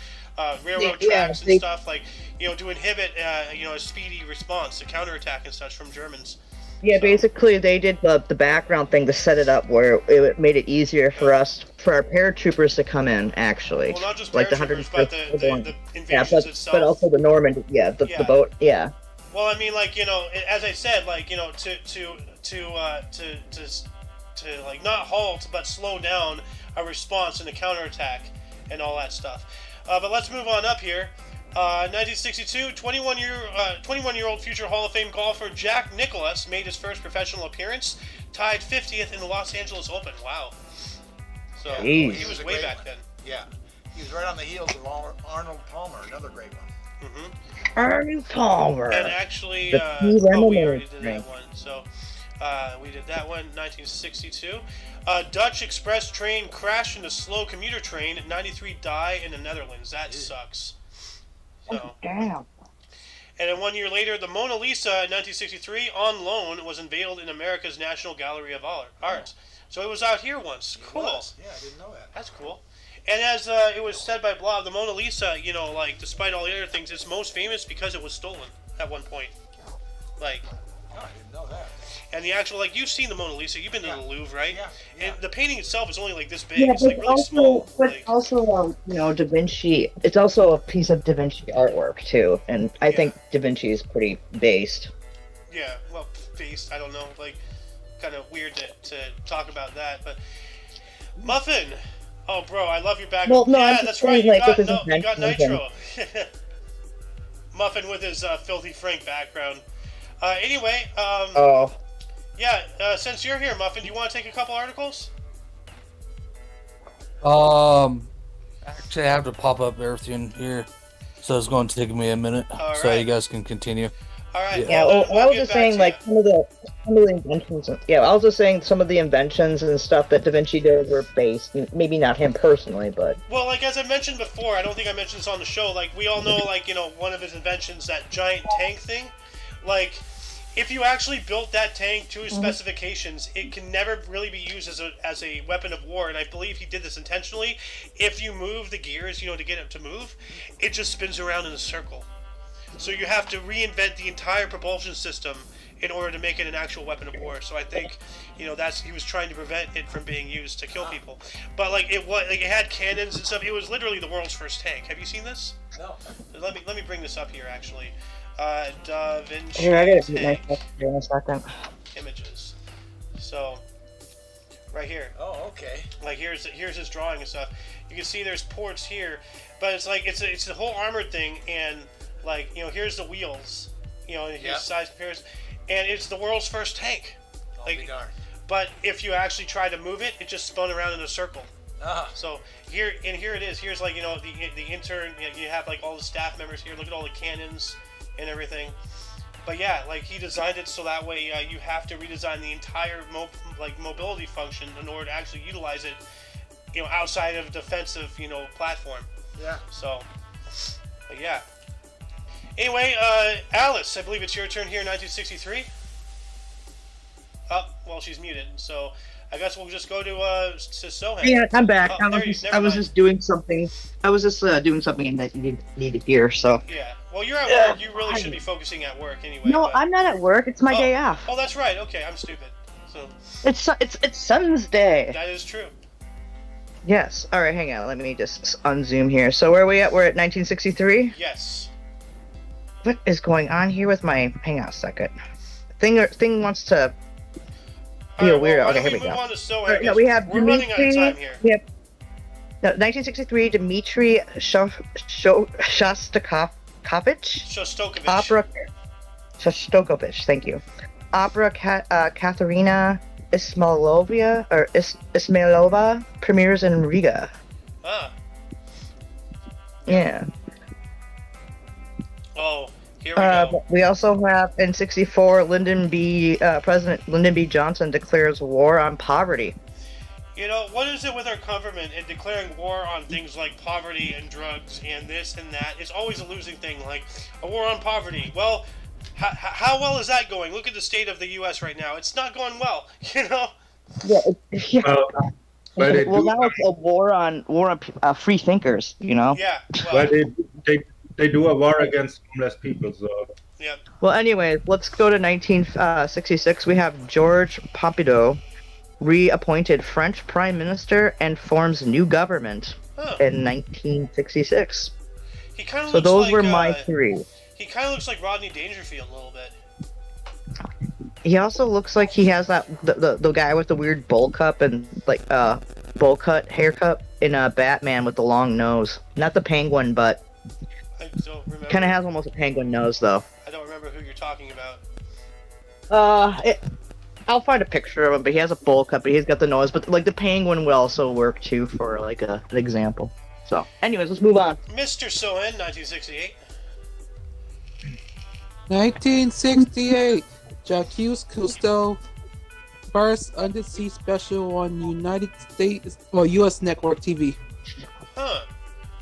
railroad tracks and stuff, to inhibit a speedy response, a counterattack and such from Germans. Yeah, basically they did the background thing to set it up where it made it easier for our paratroopers to come in, actually. Well, not just like the paratroopers, but the yeah, invasions itself. but also the Normandy, the boat, yeah. Well, I mean, as I said, to not halt but slow down a response and a counterattack and all that stuff. But let's move on up here. 1962, 21-year-old future Hall of Fame golfer Jack Nicklaus made his first professional appearance, tied 50th in the Los Angeles Open. Wow. So Jeez. he was way back then. Yeah. He was right on the heels of Arnold Palmer, another great one. Mm-hmm. Arnold Palmer. And actually, The we already did Lemon that one. So we did that one, 1962. Dutch express train crashed into slow commuter train. 93 die in the Netherlands. That sucks. So. Damn. And then 1 year later, the Mona Lisa in 1963 on loan was unveiled in America's National Gallery of Art. So it was out here once. Cool. Yeah, I didn't know that. That's cool. And as it was said by Blob, the Mona Lisa, despite all the other things, it's most famous because it was stolen at one point. Oh, I didn't know that. And the actual, you've seen the Mona Lisa, you've been to the Louvre, right? Yeah. And the painting itself is only this big. Yeah, It's but really small. also, Da Vinci. It's also a piece of Da Vinci artwork too, and I think Da Vinci is pretty based. Yeah, well, based, I don't know, kind of weird to talk about that, but Muffin. Oh, bro, I love your background. Well, no, yeah, I'm that's just right. saying, You got inventions Nitro. Muffin with his filthy Frank background. Anyway, since you're here, Muffin, do you want to take a couple articles? Actually, I have to pop up everything here, so it's going to take me a minute, so right. you guys can continue. All right. Yeah, well, I was get just back saying, to you. some of the inventions. Yeah, I was just saying some of the inventions and stuff that Da Vinci did were based. Maybe not him personally, but Well, as I mentioned before, I don't think I mentioned this on the show. We all know, one of his inventions, that giant tank thing. If you actually built that tank to his specifications, it can never really be used as a weapon of war. And I believe he did this intentionally. If you move the gears, to get it to move, it just spins around in a circle. So you have to reinvent the entire propulsion system in order to make it an actual weapon of war. So I think, he was trying to prevent it from being used to kill people. But it had cannons and stuff. It was literally the world's first tank. Have you seen this? No. Let me bring this up here actually. Da Vinci here I gotta beat tank myself here in a second. images. So right here. Oh, okay. Here's his drawing and stuff. You can see there's ports here, but it's it's the whole armored thing, and here's the wheels, and here's size comparison, and it's the world's first tank. I'll be darned. But if you actually try to move it, it just spun around in a circle. So here it is. Here's the intern. You have all the staff members here. Look at all the cannons and everything. But yeah, he designed it so that way you have to redesign the entire mobility function in order to actually utilize it, outside of defensive platform. Yeah. So, but yeah. Anyway, Alice, I believe it's your turn here in 1963. Oh, well, she's muted, so I guess we'll just go to Sohan. Yeah, I'm back. Oh, I was just doing something. I was just doing something that you needed here. So Yeah. Well, you're at work. You really should be focusing at work anyway. No, but... I'm not at work. It's my day off. Oh, that's right. Okay, I'm stupid. So It's Sun's Day. that is true. Yes. All right, hang on. Let me just unzoom here. So where are we at? We're at 1963. Yes. What is going on here with my? Hang on a second. Thing wants to be a weirdo. Okay, here we go. On to Sohan, Right, no, we have we're running out of time here. We have 1963. Dmitry Shostakovich. Shostakovich. Shostakovich. Thank you. Opera Katharina Ismailova premieres in Riga. Ah. Yeah. Oh, here we go. We also have in '64, President Lyndon B. Johnson declares war on poverty. You know, what is it with our government and declaring war on things like poverty and drugs and this and that? It's always a losing thing, like a war on poverty. Well, how well is that going? Look at the state of the U.S. right now. It's not going well, you know? Yeah. Well, Well, now it's a war on free thinkers, you know? Yeah. Well, they do a war against homeless people, so. yeah. Well, anyway, let's go to 1966. We have Georges Pompidou, reappointed French Prime Minister and forms new government in 1966. He kind of So looks those like, were my three. He kind of looks like Rodney Dangerfield a little bit. He also looks like he has that the guy with the weird bowl cut and bowl cut haircut in a Batman with the long nose. Not the Penguin, but I don't remember. kind of has almost a penguin nose though. I don't remember who you're talking about. I'll find a picture of him, but he has a bowl cut, but he's got the nose. But like the Penguin will also work too for like an example. So, anyways, let's move on. Mr. Sohan, 1968. 1968, Jacques Cousteau, first undersea special on U.S. network TV. Huh.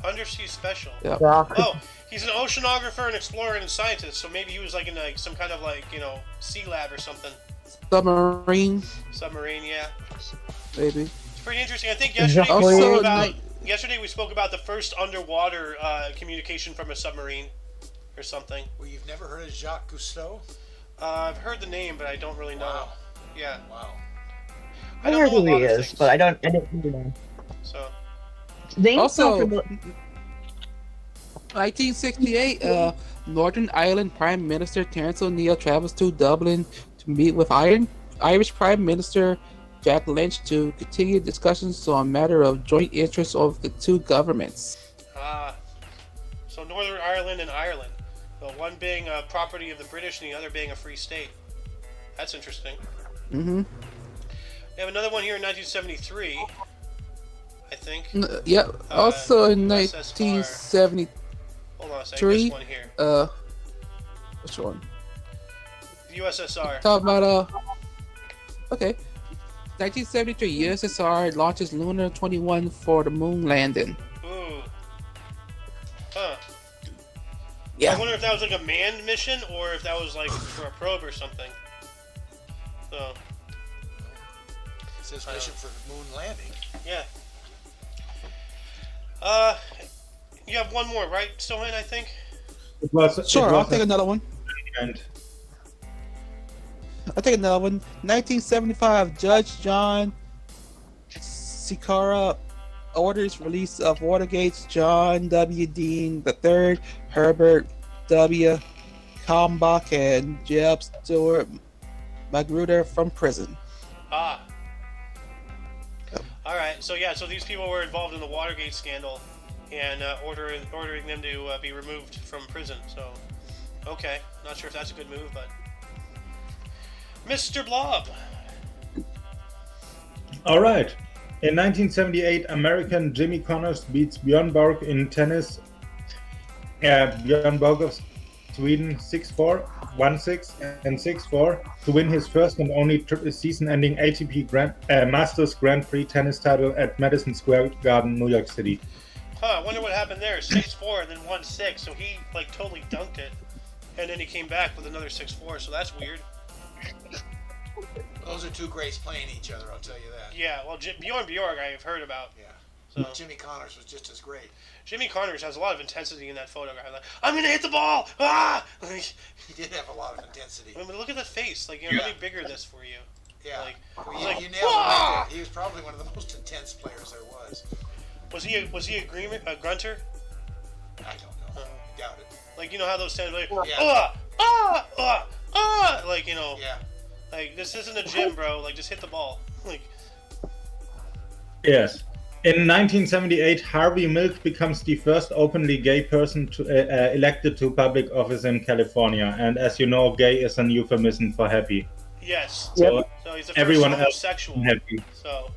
Undersea special. Yeah. Oh, he's an oceanographer and explorer and scientist, so maybe he was like in like some kind of sea lab or something. Submarine, Submarine, yeah. baby. It's pretty interesting. I think yesterday we spoke about the first underwater communication from a submarine or something. Well, you've never heard of Jacques Cousteau? I've heard the name, but I don't really know. Wow. Yeah. Wow. I know who he is, but I didn't really know. So. Also, 1968, Northern Ireland Prime Minister Terence O'Neill travels to Dublin to meet with Irish Prime Minister Jack Lynch to continue discussions on matter of joint interest of the two governments. So Northern Ireland and Ireland. Well, one being a property of the British and the other being a free state. That's interesting. Mm-hmm. We have another one here in 1973, I think. Yeah. Also in USSR. 1973. Hold on a second. This one here. Which one? The USSR. Talk about Okay. 1973, USSR launches Lunar 21 for the moon landing. Ooh. Huh. Yeah. I wonder if that was like a manned mission or if that was like for a probe or something. So. It says mission for moon landing. Yeah. You have one more, right, Sohan, I think? Sure, I'll take another one. And I'll take another one. 1975, Judge John Sikora orders release of Watergate's John W. Dean III, Herbert W. Kalmbach, and Jeb Stuart Magruder from prison. Ah. Alright, so these people were involved in the Watergate scandal and ordering them to be removed from prison, so... Okay, not sure if that's a good move, but... Mr. Blob! Alright. In 1978, American Jimmy Connors beats Björn Borg in tennis. Björn Borg of Sweden 6-4, 1-6, and 6-4 to win his first and only season-ending ATP Masters Grand Prix tennis title at Madison Square Garden, New York City. Huh, I wonder what happened there. 6-4 and then 1-6, so he totally dunked it. And then he came back with another 6-4, so that's weird. Those are two greats playing each other, I'll tell you that. Yeah, well, Bjorn Bjorg I've heard about. Yeah. So Jimmy Connors was just as great. Jimmy Connors has a lot of intensity in that photograph. Like, I'm gonna hit the ball! Ah! Like, He did have a lot of intensity. I mean, look at the face. Like, let me bigger this for you. Yeah. Like, Well, he's you like, nailed it right there. He was probably one of the most intense players there was. Was he a grunter? I don't know. I doubt it. Like, you know how those stand like, Yeah. like, you know, Yeah. like, this isn't a gym, bro. Like, just hit the ball. Like, Yes. In 1978, Harvey Milk becomes the first openly gay person elected to public office in California. And as you know, gay is an euphemism for happy. yes. So So he's the first everyone else homosexual. is happy. So,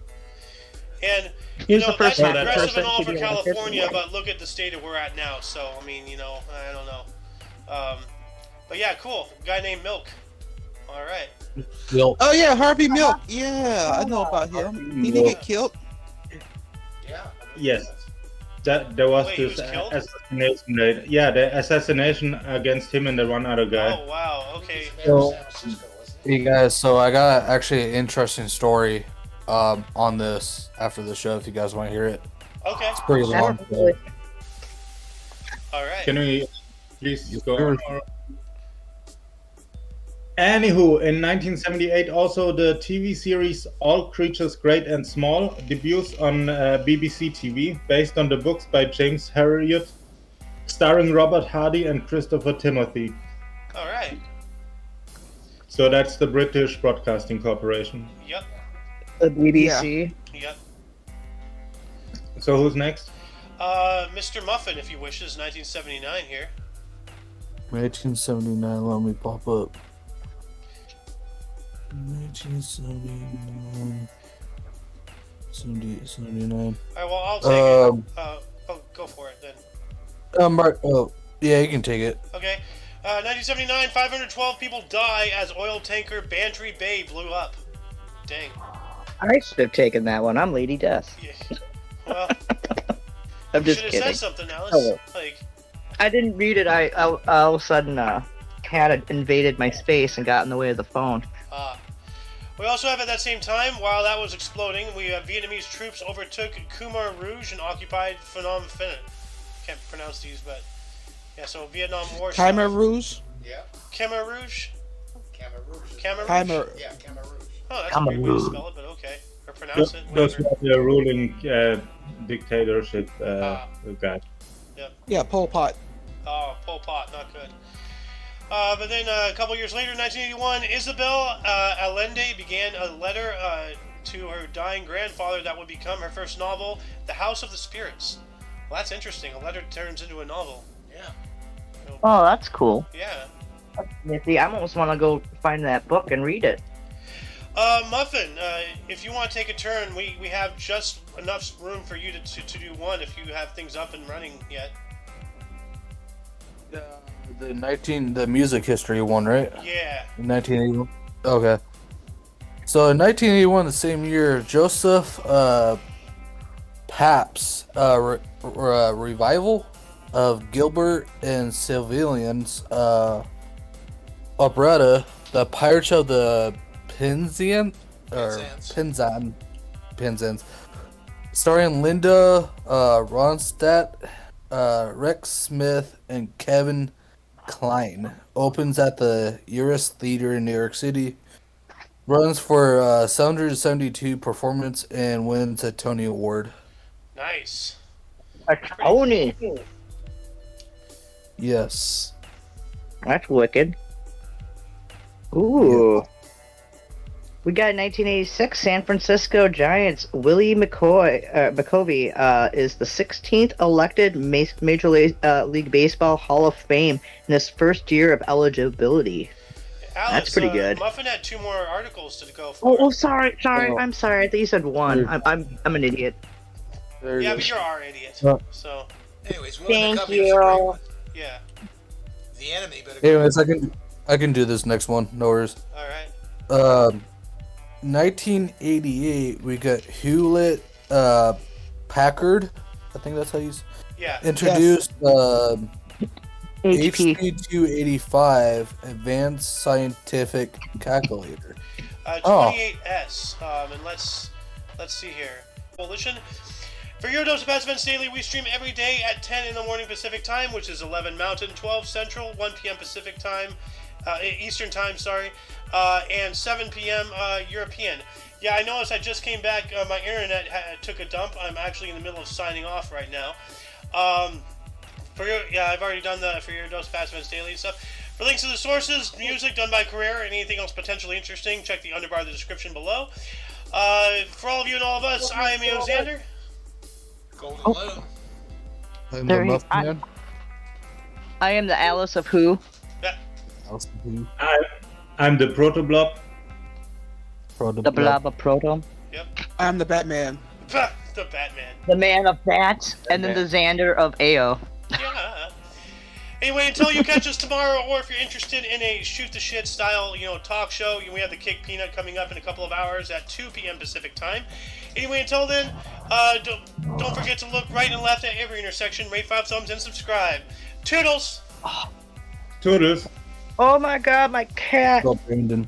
and, He you was know, the first that's black progressive person and all to for be elected. California, but look at the state we're at now. So, I mean, you know, I don't know. But yeah, cool. Guy named Milk. All right. Yep. Oh yeah, Harvey Milk. Yeah, I know about him. He didn't get killed. Yeah. Yes. There was Wait, he this was killed? assassination rate. Yeah, the assassination against him and the one other guy. Oh, wow. Okay. He was the mayor of San Francisco, wasn't he? Hey guys, so I got actually an interesting story on this after the show. If you guys want to hear it, Okay. it's pretty long. Absolutely. All right. Can we please go on? Anywho, in 1978, also the TV series All Creatures Great and Small debuts on BBC TV, based on the books by James Herriot, starring Robert Hardy and Christopher Timothy. All right. So that's the British Broadcasting Corporation. Yep. The BBC. Yep. So who's next? Mr. Muffin, if he wishes, 1979 here. 1979. Let me pop up. 1979. 78, 79. All right, well, I'll take it. Go for it then. Right. Oh, yeah, you can take it. Okay. 1979, 512 people die as oil tanker Bantry Bay blew up. Dang. I should have taken that one. I'm Lady Death. Yeah. Well, I'm you just should have kidding. said something, Alice. Oh. Like, I didn't read it. I all of a sudden had invaded my space and got in the way of the phone. we also have at that same time, while that was exploding, we have Vietnamese troops overtook Khmer Rouge and occupied Phnom Penh. Can't pronounce these, but yeah. So Vietnam War. Khmer Rouge. Yeah. Khmer Rouge. Khmer Rouge. Khmer Rouge. Khmer. Yeah, Khmer Rouge. Oh, that's a Khmer weird way to Rouge. spell it, but okay. Or pronounce it. Those Whatever. were the ruling dictatorship guy. Yeah, Pol Pot. Oh, Pol Pot, not good. But then a couple years later, 1981, Isabel Allende began a letter to her dying grandfather that would become her first novel, The House of the Spirits. Well, that's interesting. A letter turns into a novel. Yeah. Oh, that's cool. Yeah. Nifty. I almost want to go find that book and read it. Muffin, if you want to take a turn, we have just enough room for you to do one if you have things up and running yet. The music history one, right? Yeah. 1981. Okay. So in 1981, the same year, Joseph Papp's revival of Gilbert and Sylvian's operetta, The Pirates of the Penzance, starring Linda Ronstadt, Rex Smith, and Kevin Kline, opens at the Uris Theater in New York City, runs for 772 performance, and wins a Tony Award. Nice. A Tony. Yes. That's wicked. Ooh. We got 1986 San Francisco Giants. Willie McCovey is the 16th elected Major League Baseball Hall of Fame in his first year of eligibility. Alex, That's pretty good. Muffin had 2 more articles to go for. Oh, sorry. Oh. I'm sorry. I thought you said one. I'm an idiot. There Yeah, you but go. you're our idiot. Oh. So, Anyways, Willie Thank McCovey you. is a great one. yeah. The enemy better go. Anyways, I can do this next one. No worries. All right. 1988, we got Hewlett Packard. I think that's how you Yeah. introduced HP. HP285 Advanced Scientific Calculator. 28S. And let's see here. Coalition. For your dose of past events daily, we stream every day at 10 in the morning Pacific time, which is 11 Mountain, 12 Central, 1 p.m. Pacific time, Eastern time, sorry, and 7 p.m. European. Yeah, I noticed I just came back. My internet took a dump. I'm actually in the middle of signing off right now. I've already done the For Your Dose of Past Events daily and stuff. For links to the sources, music done by Carrera, and anything else potentially interesting, check the underbar of the description below. For all of you and all of us, I am Eo Xander. Golden Oh. Loon. I'm There the he- Muff Man. I am the Alice of Who. Alice Who. I'm the Protoblob. The Blabba Proto. I'm the Batman. The Batman. The Man of Bats. And then the Xander of Ao. Yeah. Anyway, until you catch us tomorrow, or if you're interested in a shoot the shit style, talk show, we have the Kick Peanut coming up in a couple of hours at 2 p.m. Pacific time. Anyway, until then, don't forget to look right and left at every intersection, rate 5 thumbs, and subscribe. Toodles! Toodles. Oh my god, my cat. Oh, Brandon.